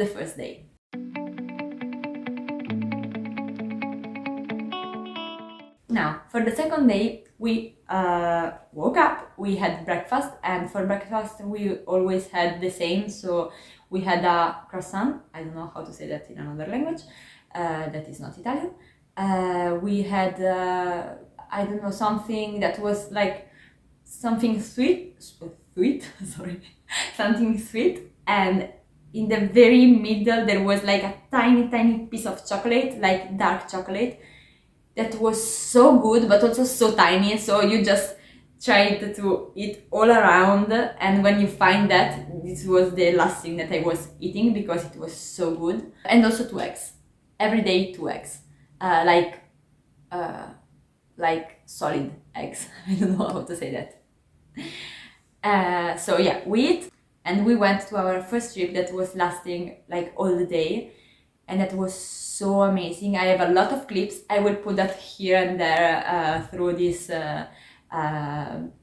the first day. Now, for the second day, we woke up, we had breakfast, and for breakfast we always had the same. So we had a croissant, I don't know how to say that in another language, that is not Italian. We had, I don't know, something that was like something sweet, sorry, something sweet, and in the very middle there was like a tiny piece of chocolate, like dark chocolate, that was so good but also so tiny, so you just tried to eat all around, and when you find that, this was the last thing that I was eating because it was so good. And also 2 eggs, every day 2 eggs, like solid eggs. I don't know how to say that. So yeah, we eat, and we went to our first trip that was lasting like all the day, and that was so amazing. I have a lot of clips. I will put that here and there through this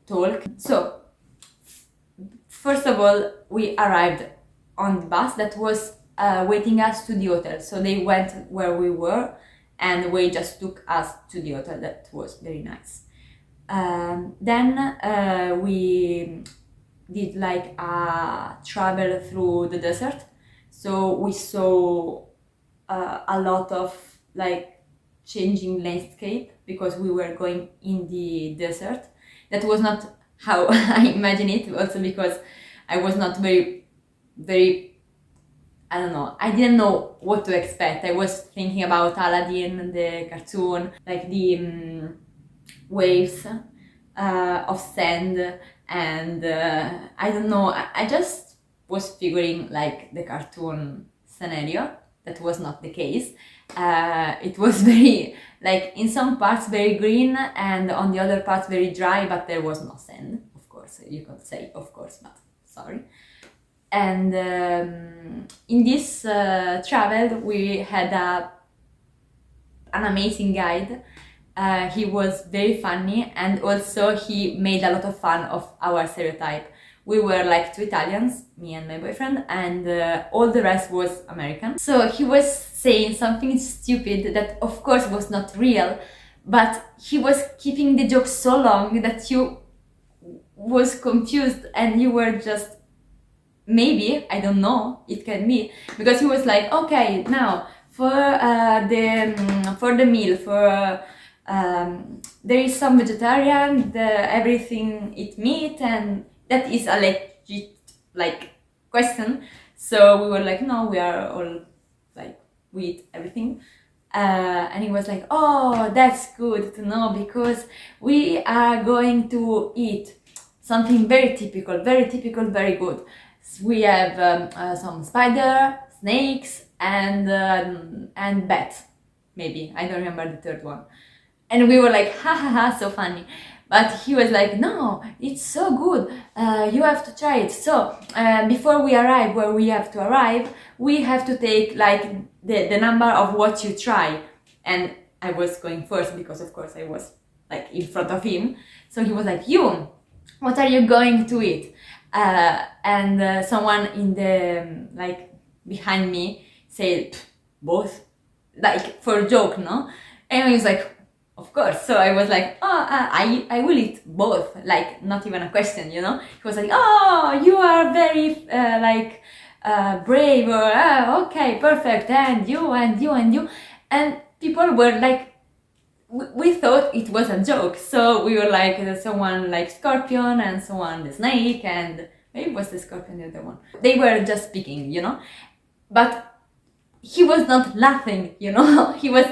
talk. So first of all, we arrived on the bus that was waiting us to the hotel. So they went where we were, and we just took us to the hotel. That was very nice. Then we did like a travel through the desert. So we saw a lot of like changing landscape because we were going in the desert. That was not how I imagine it, also because I was not very, I don't know, I didn't know what to expect. I was thinking about Aladdin, the cartoon, like the waves of sand, and I don't know, I just was figuring like the cartoon scenario. That was not the case. It was very, like in some parts very green, and on the other parts very dry, but there was no sand, of course. You could say of course, but sorry. And in this travel we had an amazing guide. He was very funny, and also he made a lot of fun of our stereotype. We were like 2 Italians, me and my boyfriend, and all the rest was American. So he was saying something stupid that of course was not real, but he was keeping the joke so long that you was confused, and you were just, maybe, I don't know, it can be, because he was like, okay, now for the meal, there is some vegetarian, everything eat meat, and that is a legit like question. So we were like, no, we are all like, we eat everything. And he was like, oh, that's good to know, because we are going to eat something very typical, very good. So we have some spider, snakes, and bat, maybe, I don't remember the third one. And we were like, ha ha ha, so funny. But he was like, no, it's so good, you have to try it. So before we arrive where we have to arrive, we have to take like the number of what you try. And I was going first because of course I was like in front of him. So he was like, you, what are you going to eat? And someone in the like behind me said, both, like for a joke, no? And he was like, of course. So I was like, oh, I will eat both, like not even a question, you know? He was like, oh, you are very brave, or okay, perfect, and you. And people were like, we thought it was a joke. So we were like, someone like scorpion, and someone the snake, and maybe it was the scorpion the other one. They were just speaking, you know? But he was not laughing, you know? He was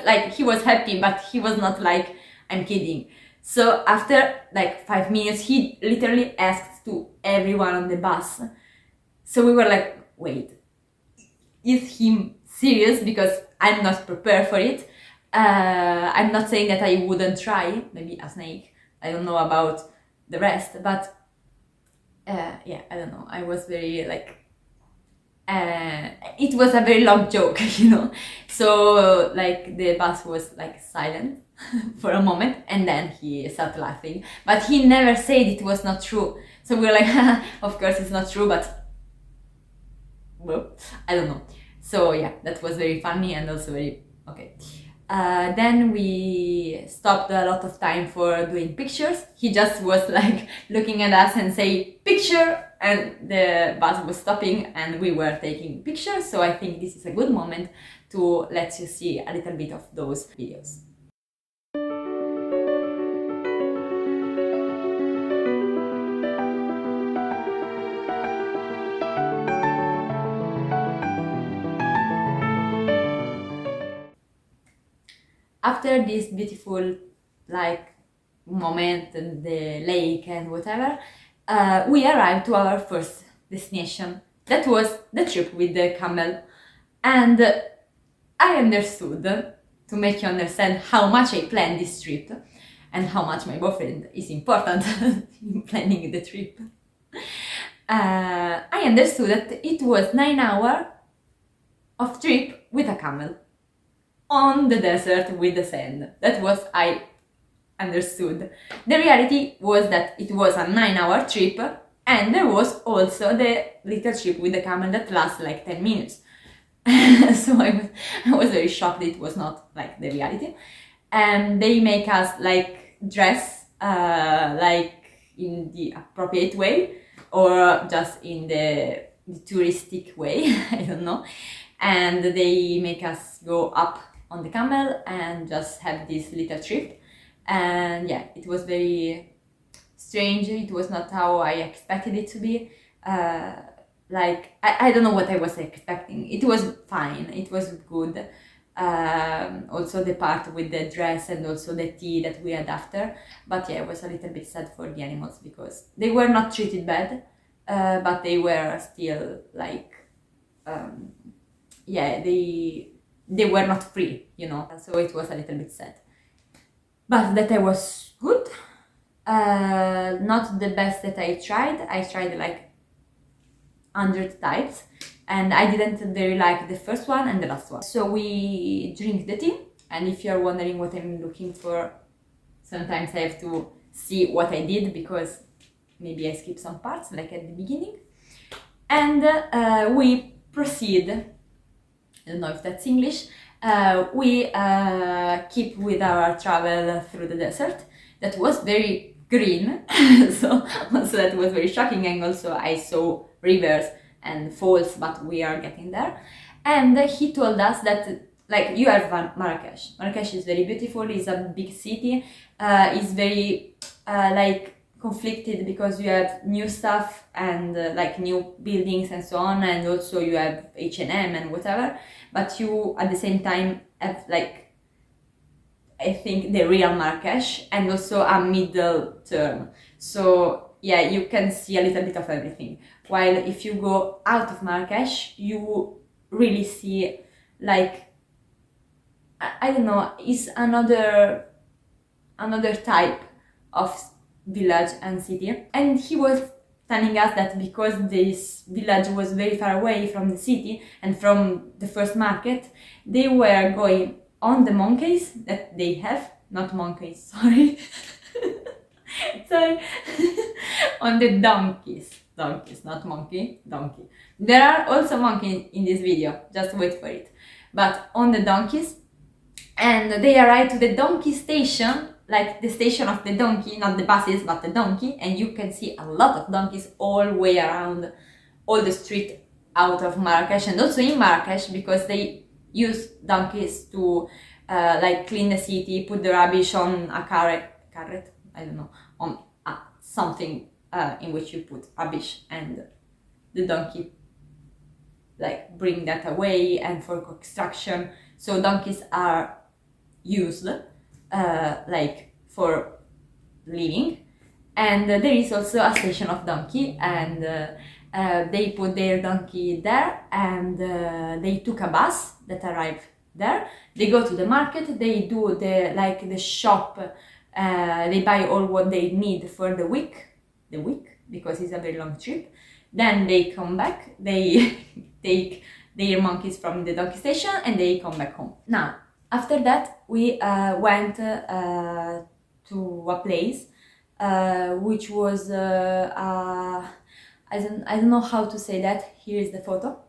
happy, but he was not like, I'm kidding. So after like 5 minutes, he literally asked to everyone on the bus. So we were like, wait, is he serious? Because I'm not prepared for it. I'm not saying that I wouldn't try, maybe a snake. I don't know about the rest, but yeah, I don't know. I was very like, it was a very long joke, you know? So like the bus was like silent for a moment, and then he started laughing, but he never said it was not true. So we were like, of course it's not true, but well, I don't know. So yeah, that was very funny and also very okay. Then we stopped a lot of time for doing pictures. He just was like looking at us and say picture, and the bus was stopping and we were taking pictures. So I think this is a good moment to let you see a little bit of those videos. After this beautiful like moment and the lake and whatever, we arrived to our first destination. That was the trip with the camel. And I understood, to make you understand how much I planned this trip and how much my boyfriend is important in planning the trip. I understood that it was 9 hours of trip with a camel on the desert with the sand. That was I understood. The reality was that it was a 9 hour trip, and there was also the little trip with the camel that lasts like 10 minutes. So I was very shocked it was not like the reality. And they make us like dress like in the appropriate way or just in the touristic way, I don't know. And they make us go up on the camel and just have this little trip. And yeah, it was very strange. It was not how I expected it to be. Like I don't know what I was expecting. It was fine. It was good. Also the part with the dress and also the tea that we had after. But yeah, I was a little bit sad for the animals because they were not treated bad, but they were still like, yeah, they were not free, you know. So it was a little bit sad. But that I was good. Not the best that I tried. I tried like 100 types, and I didn't very like the first one and the last one. So we drink the tea, and if you're wondering what I'm looking for, sometimes I have to see what I did because maybe I skipped some parts, like at the beginning. And we proceed, I don't know if that's English, we keep with our travel through the desert. That was very green, so also that was very shocking, and also I saw rivers and falls, but we are getting there. And he told us that like you have Marrakech. Marrakech is very beautiful, it's a big city, it's very like conflicted because you have new stuff and like new buildings and so on, and also you have H&M and whatever, but you at the same time have like I think the real Marrakech and also a middle term. So yeah, you can see a little bit of everything. While if you go out of Marrakech, you really see like I don't know, it's another type of village and city. And he was telling us that because this village was very far away from the city and from the first market, they were going on the monkeys that they have, not monkeys, sorry, sorry, on the donkeys, not monkey, donkey. There are also monkeys in this video, just wait for it. But on the donkeys, and they arrive to the donkey station, like the station of the donkey, not the buses, but the donkey, and you can see a lot of donkeys all the way around all the street out of Marrakech, and also in Marrakech because they use donkeys to like clean the city, put the rubbish on a carrot, I don't know, on something in which you put rubbish, and the donkey like bring that away, and for construction. So donkeys are used like for living. And there is also a station of donkey, and they put their donkey there, and they took a bus that arrived there. They go to the market, they do the shop, they buy all what they need for the week because it's a very long trip. Then they come back, they take their monkeys from the donkey station and they come back home. Now, after that, we went to a place which was I don't know how to say that. Here is the photo.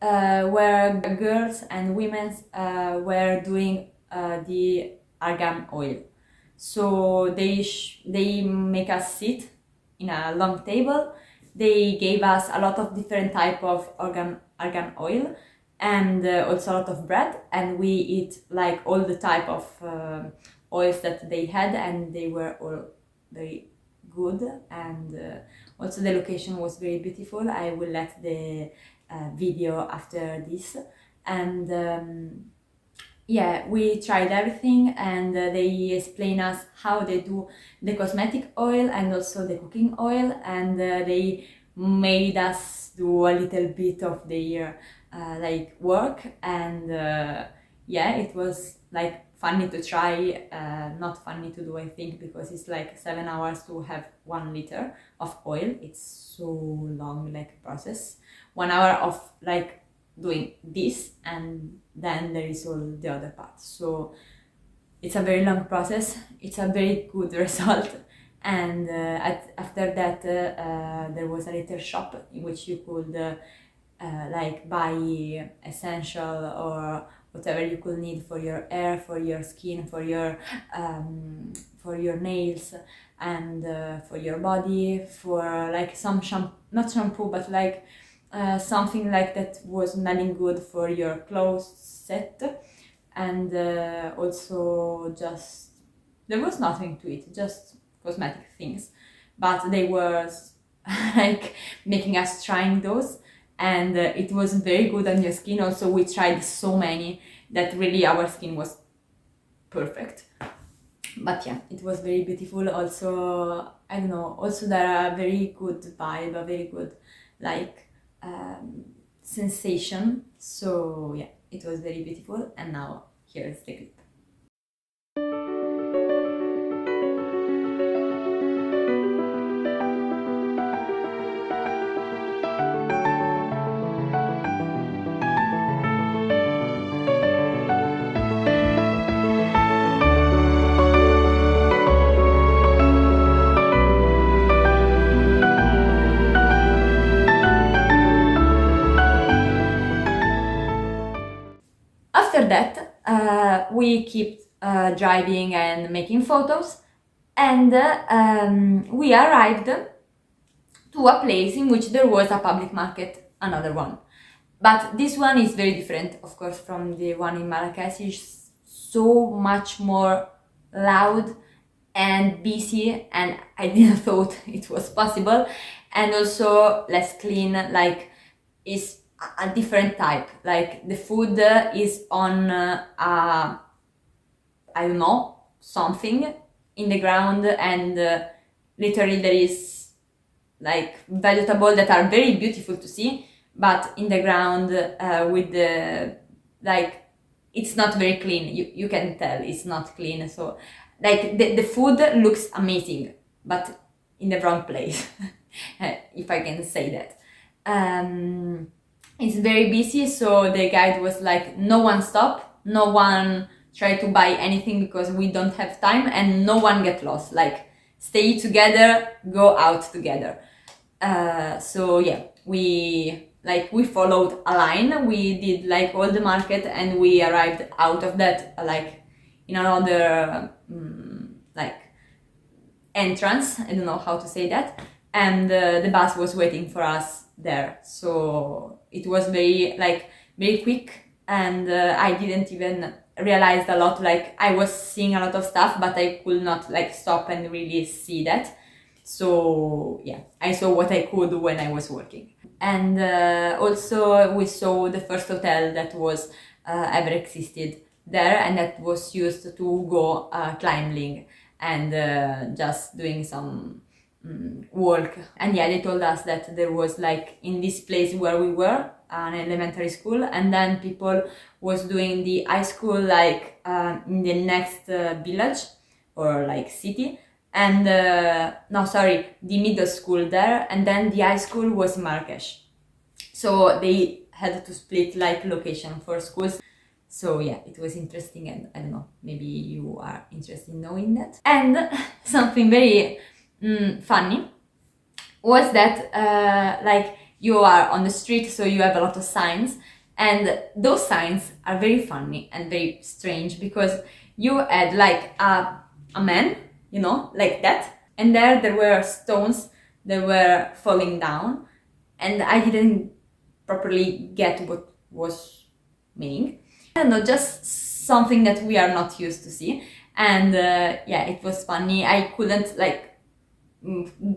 where girls and women were doing the argan oil. So they make us sit in a long table. They gave us a lot of different type of argan oil, and also a lot of bread, and we eat like all the type of oils that they had, and they were all very good. And also the location was very beautiful. I will let the video after this. And yeah, we tried everything, and they explain us how they do the cosmetic oil and also the cooking oil, and they made us do a little bit of their like work. And yeah, it was like funny to try, not funny to do, I think, because it's like 7 hours to have 1 liter of oil. It's so long, like process. 1 hour of like doing this, and then there is all the other parts. So it's a very long process. It's a very good result. And after that there was a little shop in which you could like buy essential or whatever you could need for your hair, for your skin, for your nails, and for your body, for like some not shampoo, but like something like that was smelling good for your clothes set. And also just there was nothing to it, just cosmetic things, but they were like making us trying those, and it was very good on your skin. Also, we tried so many that really our skin was perfect. But yeah, it was very beautiful. Also, I don't know, also there are very good vibe, a very good like sensation. So yeah, it was very beautiful. And now here's the clip. After that, we keep driving and making photos, and we arrived to a place in which there was a public market, another one. But this one is very different, of course, from the one in Marrakech. It's so much more loud and busy, and I didn't thought it was possible, and also less clean. Like, it's a different type. Like, the food is on I don't know, something in the ground, and literally there is like vegetables that are very beautiful to see, but in the ground with the like, it's not very clean. You can tell it's not clean. So like the food looks amazing, but in the wrong place, if I can say that. It's very busy, so the guide was like, no one stop, no one try to buy anything because we don't have time, and no one get lost. Like, stay together, go out together. So yeah, we followed a line. We did like all the market, and we arrived out of that like in another like entrance. I don't know how to say that. And the bus was waiting for us there. So it was very quick, and I didn't even realize a lot. Like, I was seeing a lot of stuff, but I could not like stop and really see that. So yeah, I saw what I could when I was working. And also we saw the first hotel that was ever existed there, and that was used to go climbing and just doing some work. And yeah, they told us that there was like, in this place where we were, an elementary school, and then people was doing the high school like in the next village or like city, and no, sorry, the middle school there, and then the high school was in Marrakech. So they had to split like location for schools. So yeah, it was interesting, and I don't know, maybe you are interested in knowing that. And something very funny was that like, you are on the street, so you have a lot of signs, And those signs are very funny and very strange because you had like a man, you know, like that, and there were stones that were falling down, and I didn't properly get what was meaning. I don't know, just something that we are not used to see. And yeah, it was funny. I couldn't like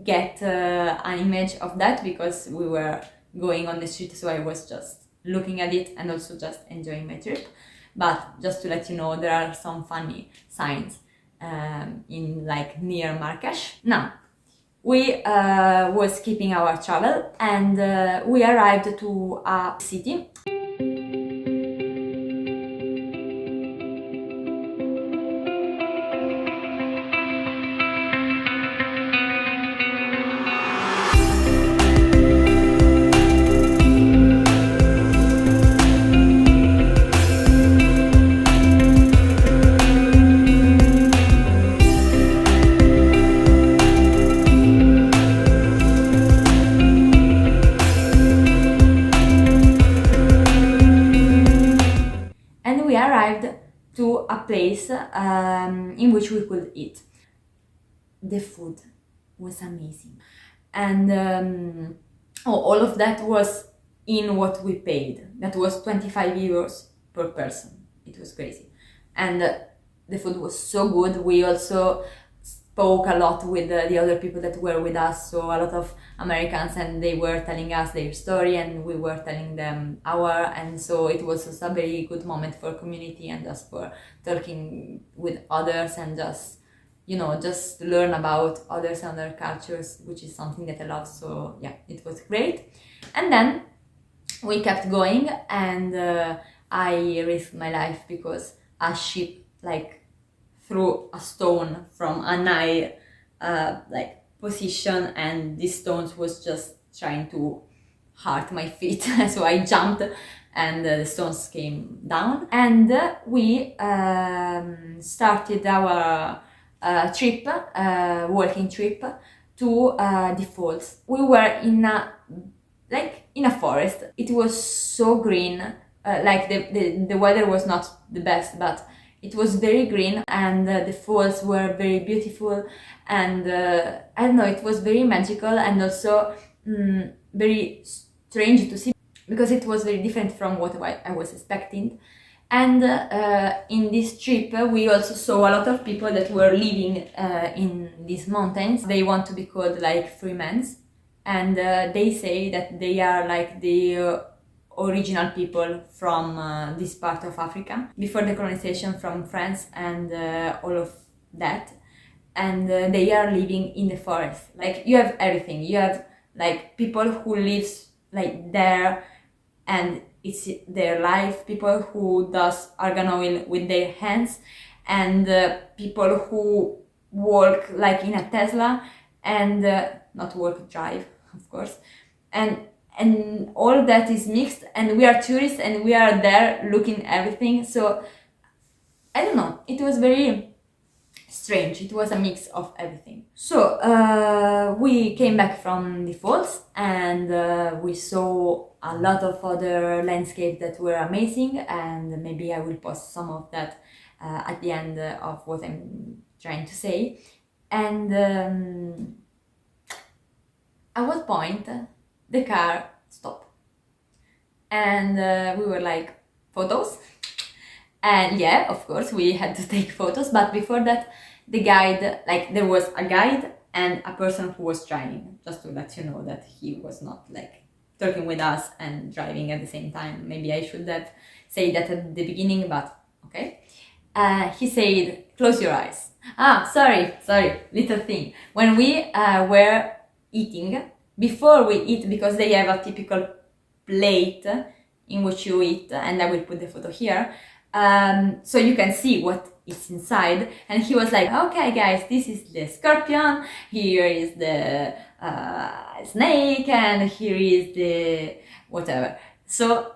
get an image of that because we were going on the street, so I was just looking at it and also just enjoying my trip. But just to let you know, there are some funny signs in like near Marrakech. Now, we was keeping our travel, and we arrived to a city. And we arrived to a place in which we could eat. The food was amazing, and all of that was in what we paid. That was 25 euros per person. It was crazy, and the food was so good. We also spoke a lot with the other people that were with us, so a lot of Americans, and they were telling us their story and we were telling them our, and so it was also a very good moment for community and just for talking with others and just, you know, just learn about others and other cultures, which is something that I love. So yeah, it was great. And then we kept going, and I risked my life because a ship like threw a stone from a high like position, and this stone was just trying to hurt my feet. So I jumped, and the stones came down, and we started our trip, walking trip to the falls. We were in a forest. It was so green. Like the weather was not the best, but it was very green, and the falls were very beautiful, and I don't know, it was very magical and also very strange to see because it was very different from what I was expecting. And in this trip, we also saw a lot of people that were living in these mountains. They want to be called like freemen, and they say that they are like the original people from this part of Africa before the colonization from France and all of that. And they are living in the forest. Like, you have everything. You have like people who lives like there, and it's their life. People who does argan oil with their hands, and people who work like in a Tesla, and not work, drive, of course, and all that is mixed, and we are tourists and we are there looking everything. So I don't know, it was very strange. It was a mix of everything. So we came back from the falls, and we saw a lot of other landscapes that were amazing, and maybe I will post some of that at the end of what I'm trying to say. And at what point the car stopped, and we were like, photos? And yeah, of course we had to take photos, but before that, the guide, like, there was a guide and a person who was driving, just to let you know that he was not like talking with us and driving at the same time. Maybe I should have said that at the beginning, but okay. He said, close your eyes. Sorry, little thing. When we were eating, before we eat, because they have a typical plate in which you eat, and I will put the photo here, so you can see what is inside. And he was like, okay guys, this is the scorpion, here is the snake, and here is the whatever. So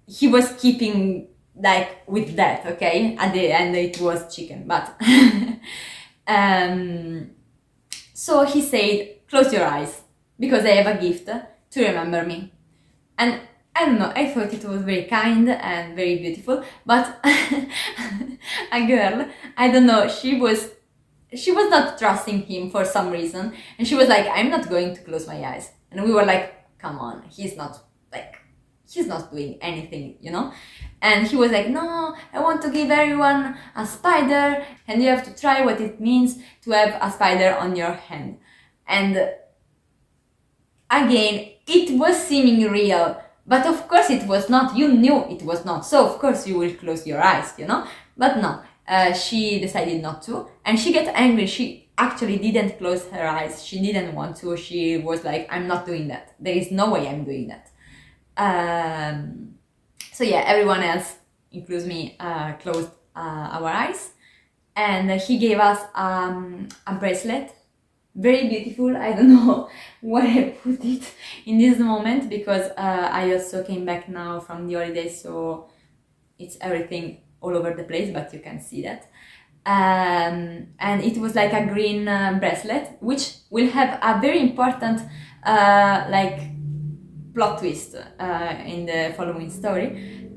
he was keeping like with that, okay? At the end it was chicken, but so he said, close your eyes, because I have a gift to remember me. And I don't know, I thought it was very kind and very beautiful, but a girl, I don't know, she was not trusting him for some reason, and she was like, I'm not going to close my eyes. And we were like, come on, he's not doing anything, you know? And he was like, no, I want to give everyone a spider, and you have to try what it means to have a spider on your hand. And again, it was seeming real, but of course it was not. You knew it was not, so of course you will close your eyes, you know? But no, she decided not to, and she got angry. She actually didn't close her eyes. She didn't want to. She was like, I'm not doing that. There is no way I'm doing that. So yeah, everyone else, includes me, closed our eyes, and he gave us a bracelet, very beautiful. I don't know where I put it in this moment, because I also came back now from the holidays, so it's everything all over the place, but you can see that. And it was like a green bracelet, which will have a very important like plot twist in the following story.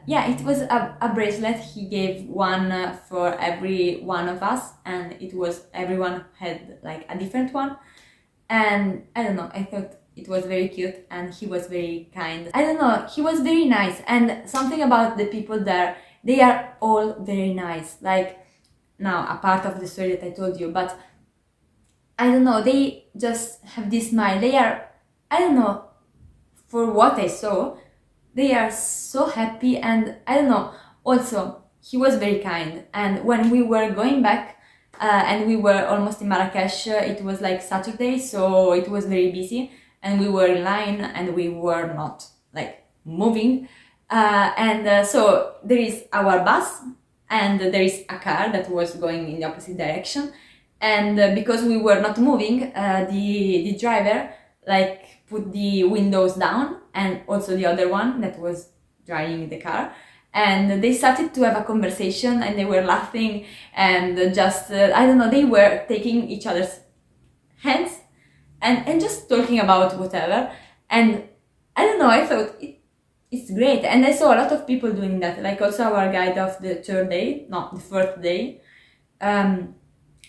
Yeah, it was a bracelet. He gave one for every one of us, and it was, everyone had like a different one. And I don't know, I thought it was very cute, and he was very kind. I don't know, he was very nice. And something about the people there, they are all very nice. Like, now, a part of the story that I told you, but I don't know, they just have this smile. They are, I don't know, for what I saw, they are so happy. And I don't know, also, he was very kind. And when we were going back, and we were almost in Marrakech, it was like Saturday, so it was very busy, and we were in line, and we were not like moving. So there is our bus, and there is a car that was going in the opposite direction. And because we were not moving, the driver like put the windows down, and also the other one that was driving the car, and they started to have a conversation, and they were laughing, and just I don't know, they were taking each other's hands, and just talking about whatever. And I don't know, I thought it's great. And I saw a lot of people doing that, like also our guide of the third day, not the fourth day.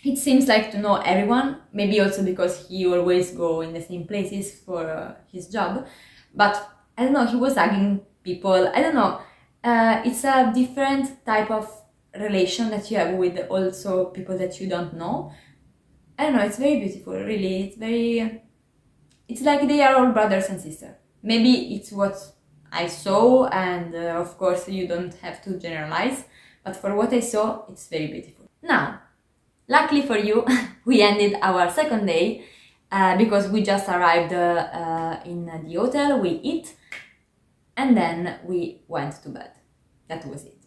It seems like to know everyone, maybe also because he always go in the same places for his job. But I don't know, he was hugging people. I don't know, it's a different type of relation that you have with also people that you don't know. I don't know, it's very beautiful, really. It's like they are all brothers and sisters. Maybe it's what I saw, and of course you don't have to generalize, but for what I saw, it's very beautiful. Now, luckily for you, we ended our second day, because we just arrived in the hotel, we eat, and then we went to bed. That was it.